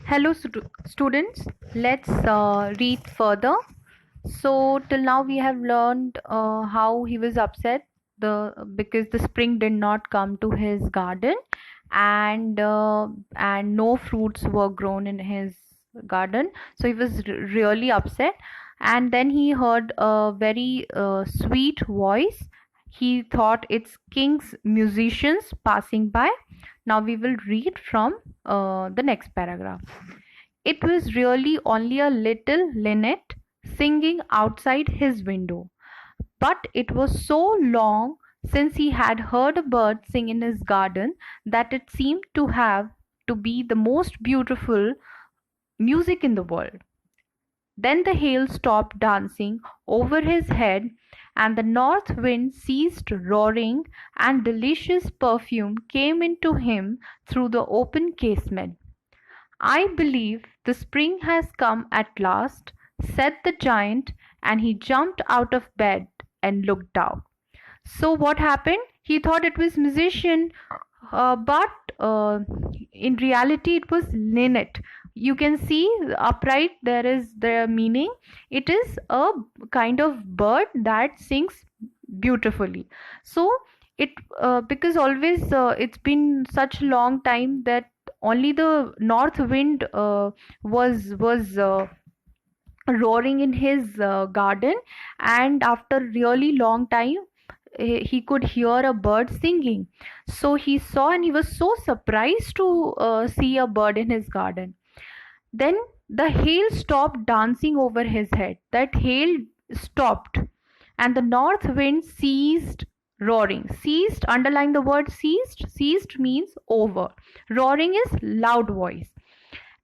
Hello, students. Let's read further. So till now we have learned how he was upset because the spring did not come to his garden, and no fruits were grown in his garden. So he was really upset. And then he heard a very sweet voice. He thought it's king's musicians passing by. Now we will read from the next paragraph. It was really only a little linnet singing outside his window, but it was so long since he had heard a bird sing in his garden that it seemed to have to be the most beautiful music in the world. Then the hail stopped dancing over his head, and the north wind ceased roaring, and delicious perfume came into him through the open casement. "I believe the spring has come at last," said the giant, and he jumped out of bed and looked out. So what happened? He thought it was musician, but in reality it was linnet. You can see upright there is the meaning. It is a kind of bird that sings beautifully. So it because always it's been such a long time that only the north wind was roaring in his garden, and after really long time he could hear a bird singing. So he saw, and he was so surprised to see a bird in his garden. Then the hail stopped dancing over his head. That hail stopped, and the north wind ceased roaring. Ceased, underline the word ceased. Ceased means over. Roaring is loud voice.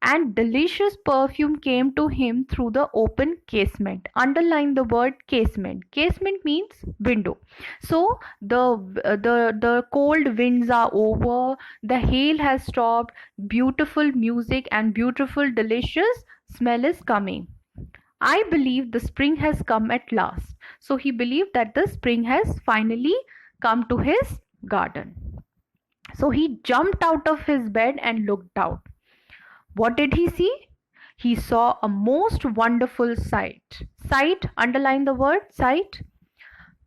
And delicious perfume came to him through the open casement. Underline the word casement. Casement means window. So the cold winds are over, the hail has stopped, beautiful music and beautiful delicious smell is coming. "I believe the spring has come at last." So he believed that the spring has finally come to his garden. So he jumped out of his bed and looked out. What did he see? He saw a most wonderful sight. Sight, underline the word sight.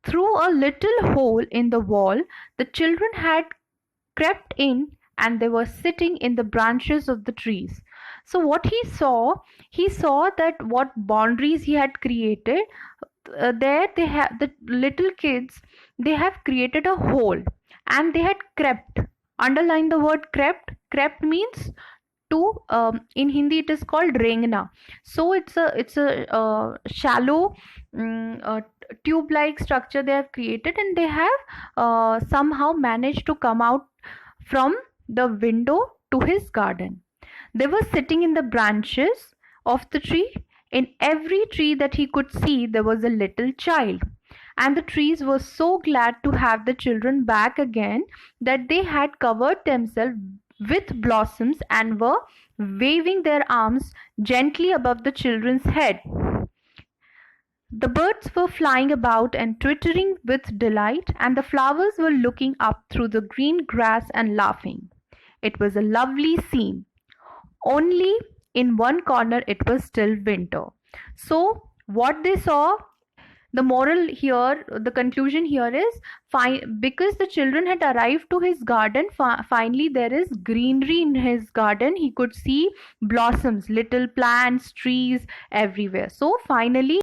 Through a little hole in the wall, the children had crept in, and they were sitting in the branches of the trees. So what he saw that what boundaries he had created, there they have the little kids, they have created a hole, and they had crept. Underline the word crept. Crept means to in Hindi it is called rengna. So it's a shallow tube like structure they have created, and they have somehow managed to come out from the window to his garden. They were sitting in the branches of the tree. In every tree that he could see there was a little child, and the trees were so glad to have the children back again that they had covered themselves with blossoms and were waving their arms gently above the children's head. The birds were flying about and twittering with delight, and the flowers were looking up through the green grass and laughing. It was a lovely scene. Only in one corner it was still winter. So what they saw, the moral here, the conclusion here is, because the children had arrived to his garden, finally there is greenery in his garden. He could see blossoms, little plants, trees everywhere. So finally